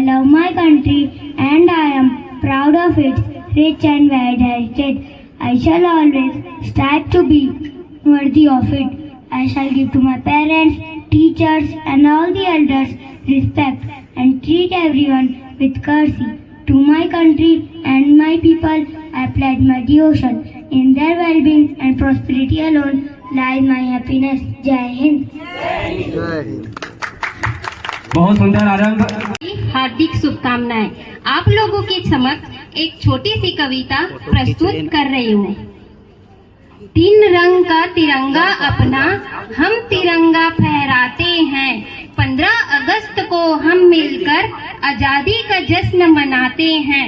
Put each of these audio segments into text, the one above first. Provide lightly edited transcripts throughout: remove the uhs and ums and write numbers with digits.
love my country and I am proud of its rich and varied heritage. I shall always strive to be worthy of it. I shall give to my parents, teachers and all the elders respect and treat everyone with courtesy. To my country and my people I pledge my devotion. In their well-being and prosperity alone lies my happiness. Jai Hind. बहुत सुंदर आरंभ। हार्दिक शुभकामनाएं। आप लोगों के समक्ष एक छोटी सी कविता प्रस्तुत कर रही हूँ। 3 रंग का तिरंगा अपना हम तिरंगा फहराते हैं। 15 अगस्त को हम मिलकर आजादी का जश्न मनाते हैं।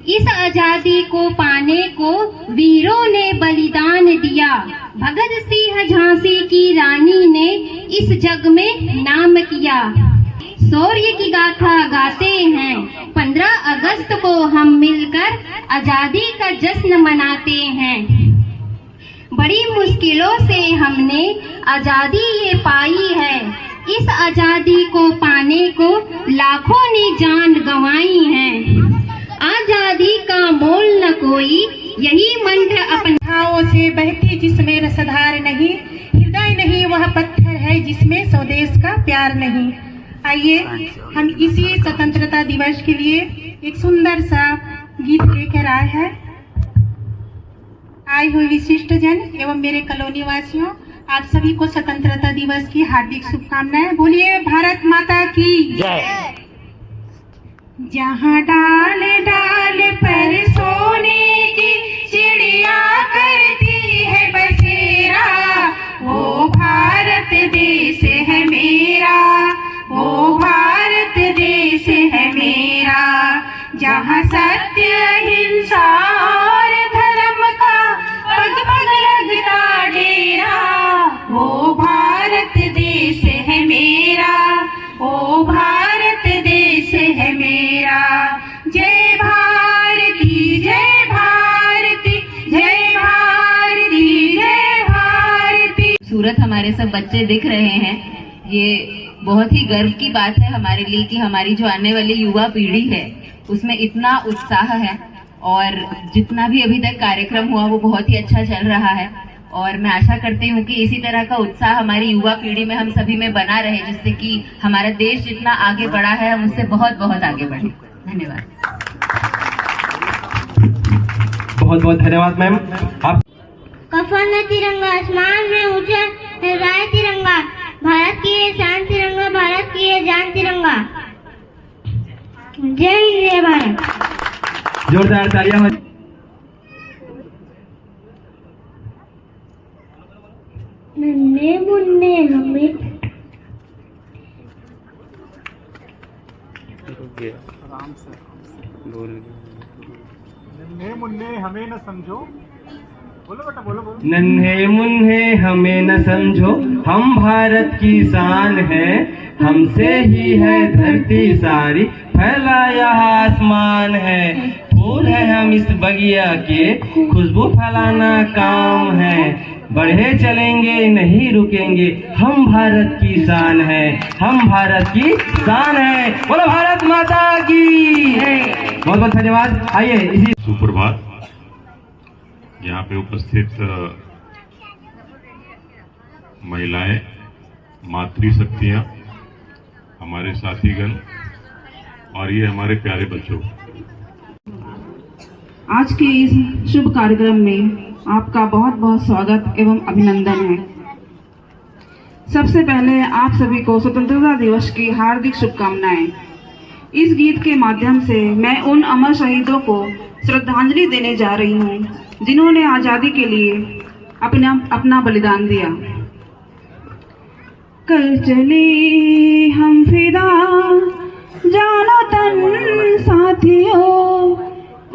इस आजादी को पाने को वीरों ने बलिदान दिया। भगत सिंह झांसी की रानी ने इस जग में नाम किया। शौर्य की गाथा गाते हैं। 15 अगस्त को हम मिलकर आजादी का जश्न मनाते हैं। बड़ी मुश्किलों से हमने आजादी ये पाई है। इस आजादी को पाने को लाखों ने जान गंवाई है। आजादी का मोल न कोई, यही मंत्र अपनाओं से बहती जिसमें रसधार नहीं। हृदय नहीं वह पत्थर है जिसमें स्वदेश का प्यार नहीं। आइए हम इसी स्वतंत्रता दिवस के लिए एक सुंदर सा गीत लेकर आए हैं। आए हुए विशिष्ट जन एवं मेरे कॉलोनी वासियों, आप सभी को स्वतंत्रता दिवस की हार्दिक शुभकामनाएं। बोलिए भारत माता की जय। जहाँ डाल डाल पर सोने की चिड़िया करती है बसेरा, वो भारत देश है मेरा, वो भारत देश है मेरा। जहाँ सत्य अहिंसा और धर्म का पग पग लगता डेरा, वो भारत देश है मेरा, वो भारत देश है मेरा। जय भारती जय भारती जय भारती जय भारती। सूरत हमारे सब बच्चे दिख रहे हैं, ये बहुत ही गर्व की बात है हमारे लिए कि हमारी जो आने वाली युवा पीढ़ी है उसमें इतना उत्साह है। और जितना भी अभी तक कार्यक्रम हुआ वो बहुत ही अच्छा चल रहा है। और मैं आशा करती हूँ कि इसी तरह का उत्साह हमारी युवा पीढ़ी में हम सभी में बना रहे, जिससे कि हमारा देश जितना आगे बढ़ा है हम उससे बहुत बहुत आगे बढ़े। धन्यवाद। बहुत बहुत धन्यवाद मैम। आप कफन तिरंगा आसमान में ऊंचा लहराए तिरंगा, भारत की ये शान तिरंगा, भारत की ये जान तिरंगा। जय हिंद जय भारत। जोरदार तालियां। नन्हे मुन्ने हमें नन्हे मुन्ने हमें न समझो। बोलो बेटा बोलो बोलो। नन्हे मुन्ने हमें न समझो, हम भारत की शान है। हमसे ही है धरती सारी, फैला यह आसमान है। फूल है हम इस बगिया के, खुशबू फैलाना काम है। बढ़े चलेंगे नहीं रुकेंगे, हम भारत की शान है, हम भारत की शान है। बोलो भारत माता की। बहुत बहुत धन्यवाद। आइए इसी सुप्रभात। यहाँ पे उपस्थित महिलाएं, मातृशक्तियाँ, हमारे साथीगण और ये हमारे प्यारे बच्चों, आज के इस शुभ कार्यक्रम में आपका बहुत बहुत स्वागत एवं अभिनंदन है। सबसे पहले आप सभी को स्वतंत्रता दिवस की हार्दिक शुभकामनाएं। इस गीत के माध्यम से मैं उन अमर शहीदों को श्रद्धांजलि देने जा रही हूं, जिन्होंने आजादी के लिए अपना बलिदान दिया। कल चले हम फिदा जानो तन साथियों,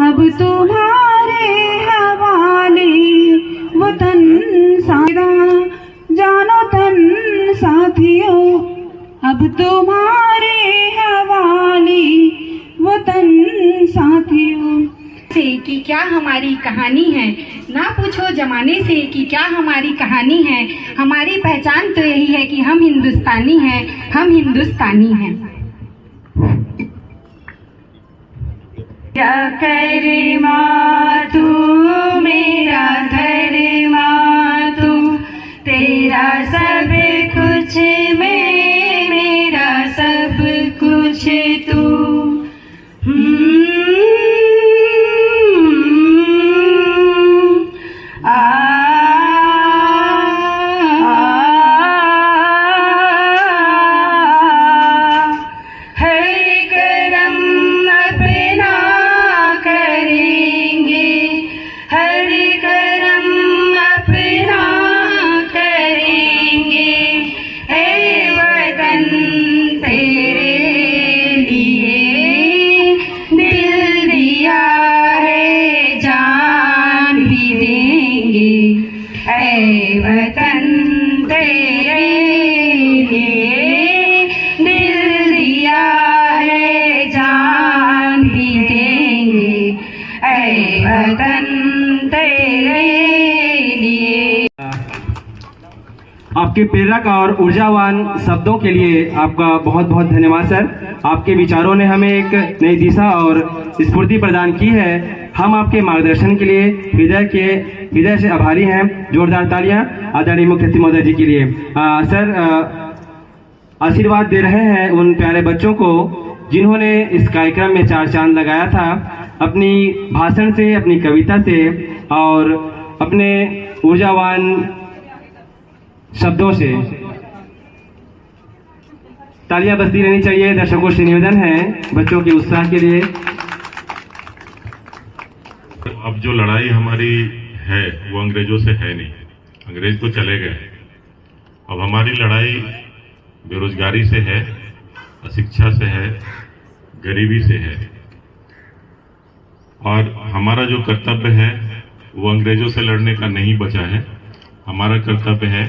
अब तुम्हारे हवाले वतन सादा। जानो तन साथियों, अब तुम्हारे हवाले वतन साथियों। से कि क्या हमारी कहानी है, ना पूछो जमाने से कि क्या हमारी कहानी है। हमारी पहचान तो यही है कि हम हिंदुस्तानी हैं, हम हिंदुस्तानी हैं। मेरा कर्मा तू, मेरा धर्मा तू, तेरा सब कुछ मैं, मेरा सब कुछ तू। वतन तेरे लिए दिल दिया है, जान भी देंगे, ऐ वतन तेरे लिए। आपके प्रेरक और ऊर्जावान शब्दों के लिए आपका बहुत बहुत धन्यवाद सर। आपके विचारों ने हमें एक नई दिशा और स्फूर्ति प्रदान की है। हम आपके मार्गदर्शन के लिए हृदय से आभारी हैं। जोरदार तालियां आदरणीय मुख्य अतिथि महोदय जी के लिए। सर आशीर्वाद दे रहे हैं उन प्यारे बच्चों को जिन्होंने इस कार्यक्रम में चार चांद लगाया था, अपनी भाषण से, अपनी कविता से और अपने ऊर्जावान शब्दों से। तालियां बजती रहनी चाहिए। दर्शकों से निवेदन है बच्चों के उत्साह के लिए। अब जो लड़ाई हमारी है वो अंग्रेजों से है नहीं, अंग्रेज तो चले गए। अब हमारी लड़ाई बेरोजगारी से है, अशिक्षा से है, गरीबी से है। और हमारा जो कर्तव्य है वो अंग्रेजों से लड़ने का नहीं बचा है। हमारा कर्तव्य है,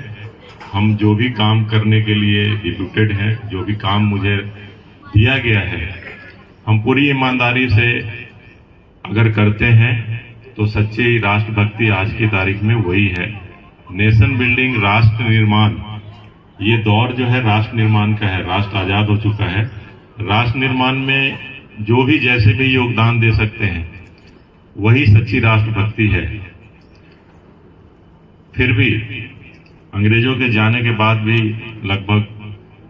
हम जो भी काम करने के लिए डिप्यूटेड हैं, जो भी काम मुझे दिया गया है, हम पूरी ईमानदारी से अगर करते हैं तो सच्ची राष्ट्रभक्ति आज की तारीख में वही है। नेशन बिल्डिंग, राष्ट्र निर्माण, ये दौर जो है राष्ट्र निर्माण का है। राष्ट्र आजाद हो चुका है। राष्ट्र निर्माण में जो भी जैसे भी योगदान दे सकते हैं वही सच्ची राष्ट्रभक्ति है। फिर भी अंग्रेजों के जाने के बाद भी लगभग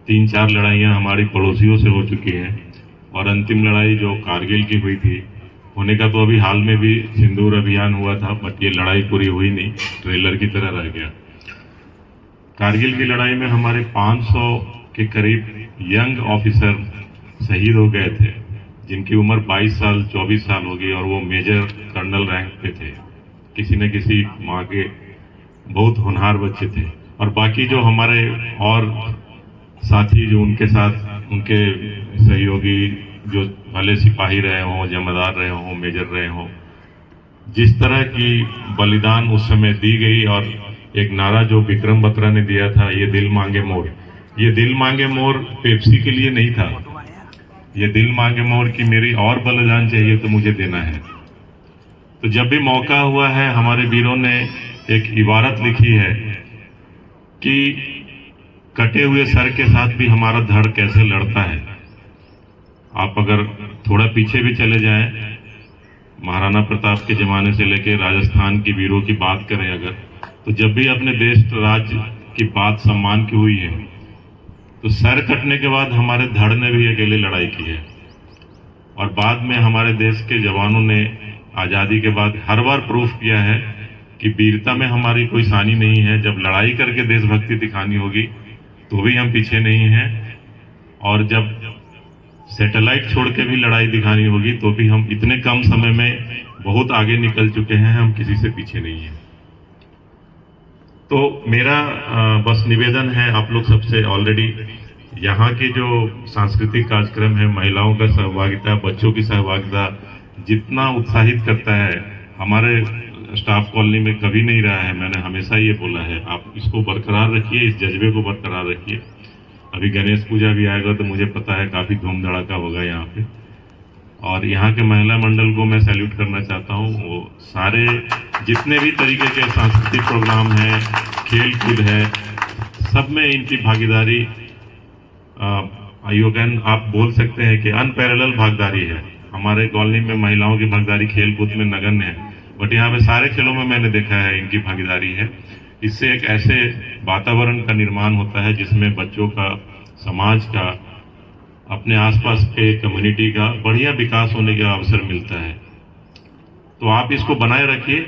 3-4 लड़ाइयां हमारी पड़ोसियों से हो चुकी हैं और अंतिम लड़ाई जो कारगिल की हुई थी, होने का तो अभी हाल में भी सिंदूर अभियान हुआ था, बट ये लड़ाई पूरी हुई नहीं, ट्रेलर की तरह रह गया। कारगिल की लड़ाई में हमारे 500 के करीब यंग ऑफिसर शहीद हो गए थे, जिनकी उम्र 22 साल 24 साल होगी और वो मेजर कर्नल रैंक पे थे। किसी न किसी माँ के बहुत होनहार बच्चे थे। और बाकी जो हमारे और साथी जो उनके साथ, उनके सहयोगी जो भले सिपाही रहे हों, जमादार रहे हों, मेजर रहे हों, जिस तरह की बलिदान उस समय दी गई। और एक नारा जो विक्रम बत्रा ने दिया था, ये दिल मांगे मोर, ये दिल मांगे मोर पेप्सी के लिए नहीं था, ये दिल मांगे मोर कि मेरी और बलिदान चाहिए तो मुझे देना है। तो जब भी मौका हुआ है, हमारे वीरों ने एक इबारत लिखी है कि कटे हुए सर के साथ भी हमारा धड़ कैसे लड़ता है। आप अगर थोड़ा पीछे भी चले जाएं, महाराणा प्रताप के जमाने से लेकर राजस्थान के वीरों की बात करें अगर, तो जब भी अपने देश राज्य की बात सम्मान की हुई है, तो सर कटने के बाद हमारे धड़ ने भी अकेले लड़ाई की है। और बाद में हमारे देश के जवानों ने आज़ादी के बाद हर बार प्रूफ किया है कि वीरता में हमारी कोई सानी नहीं है। जब लड़ाई करके देशभक्ति दिखानी होगी तो भी हम पीछे नहीं हैं, और जब सैटेलाइट छोड़ के भी लड़ाई दिखानी होगी तो भी हम इतने कम समय में बहुत आगे निकल चुके हैं, हम किसी से पीछे नहीं हैं। तो मेरा बस निवेदन है आप लोग सबसे, ऑलरेडी यहाँ के जो सांस्कृतिक कार्यक्रम है, महिलाओं का सहभागिता, बच्चों की सहभागिता जितना उत्साहित करता है, हमारे स्टाफ कॉलोनी में कभी नहीं रहा है। मैंने हमेशा ये बोला है, आप इसको बरकरार रखिए, इस जज्बे को बरकरार रखिए। अभी गणेश पूजा भी आएगा तो मुझे पता है काफ़ी धूम धड़ाका होगा यहाँ पे। और यहाँ के महिला मंडल को मैं सैल्यूट करना चाहता हूँ। वो सारे जितने भी तरीके के सांस्कृतिक प्रोग्राम हैं, खेल कूद है, सब में इनकी भागीदारी, आप बोल सकते हैं कि अनपैरेलल भागीदारी है। हमारे कॉलोनी में महिलाओं की भागीदारी खेल कूद में नगण्य है, बट यहाँ पे सारे खेलों में मैंने देखा है इनकी भागीदारी है। इससे एक ऐसे वातावरण का निर्माण होता है जिसमें बच्चों का, समाज का, अपने आसपास के कम्युनिटी का बढ़िया विकास होने का अवसर मिलता है। तो आप इसको बनाए रखिए।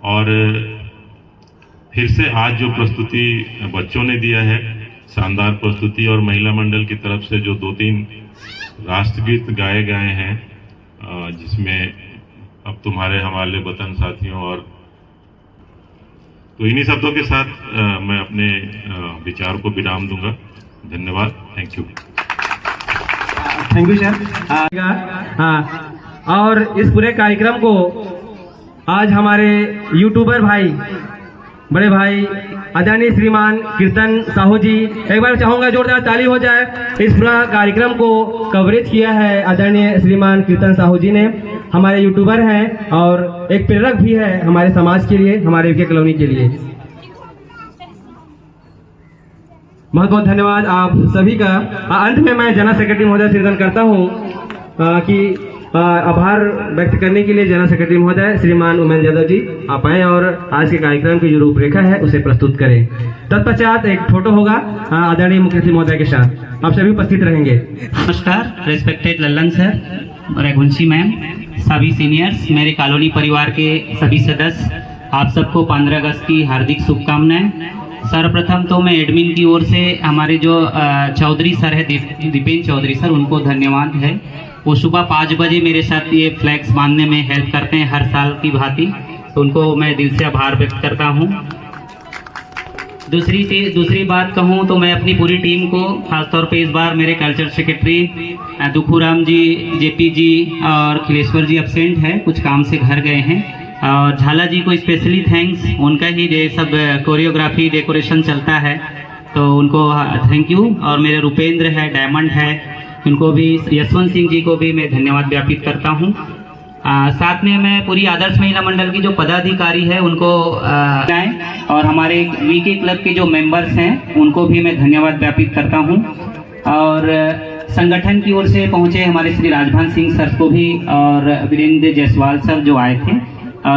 और फिर से आज जो प्रस्तुति बच्चों ने दिया है, शानदार प्रस्तुति, और महिला मंडल की तरफ से जो 2-3 राष्ट्रगीत गाए गए हैं, जिसमें अब तुम्हारे हमारे वतन साथियों, और तो इन्हीं शब्दों के साथ मैं अपने विचार को विराम दूंगा। धन्यवाद। Thank you. Thank you sir. और इस पूरे कार्यक्रम को आज हमारे यूट्यूबर भाई, बड़े भाई आदरणीय श्रीमान कीर्तन साहू जी, एक बार चाहूंगा जोरदार ताली हो जाए। इस पूरा कार्यक्रम को कवरेज किया है आदरणीय श्रीमान कीर्तन साहू जी ने। हमारे यूट्यूबर हैं और एक प्रेरक भी है हमारे समाज के लिए, हमारे यूके कॉलोनी के लिए। बहुत बहुत धन्यवाद आप सभी का। अंत में मैं जनरल सेक्रेटरी महोदय से निवेदन करता हूँ कि आभार व्यक्त करने के लिए जनरल सेक्रेटरी महोदय श्रीमान उमेश यादव जी आप आए और आज के कार्यक्रम की जो रूपरेखा है उसे प्रस्तुत करें। तत्पश्चात एक फोटो होगा आदरणीय मुख्यमंत्री महोदय के साथ। आप सभी उपस्थित रहेंगे। नमस्कार, respected Lallan sir, Raghuvanshi ma'am, सभी सीनियर्स, मेरे कॉलोनी परिवार के सभी सदस्य, आप सबको 15 अगस्त की हार्दिक शुभकामनाएं। सर्वप्रथम तो मैं एडमिन की ओर से हमारे जो चौधरी सर है, दीपेंद्र चौधरी सर, उनको धन्यवाद है। वो सुबह 5 बजे मेरे साथ ये फ्लैग्स बांधने में हेल्प करते हैं हर साल की भांति, तो उनको मैं दिल से आभार व्यक्त करता हूँ। दूसरी बात कहूँ तो मैं अपनी पूरी टीम को, खासतौर पे इस बार मेरे कल्चर सेक्रेटरी दुखूराम जी, जेपी जी और खिलेश्वर जी एब्सेंट है, कुछ काम से घर गए हैं, और झाला जी को स्पेशली थैंक्स, उनका ही ये सब कोरियोग्राफी डेकोरेशन चलता है, तो उनको थैंक यू। और मेरे रुपेंद्र है, डायमंड है, उनको भी, यशवंत सिंह जी को भी मैं धन्यवाद ज्ञापित करता हूँ। साथ में मैं पूरी आदर्श महिला मंडल की जो पदाधिकारी है उनको और हमारे वीके क्लब के जो मेंबर्स हैं उनको भी मैं धन्यवाद ज्ञापित करता हूँ। और संगठन की ओर से पहुँचे हमारे श्री राजभान सिंह सर को भी, और वीरेंद्र जायसवाल सर जो आए थे,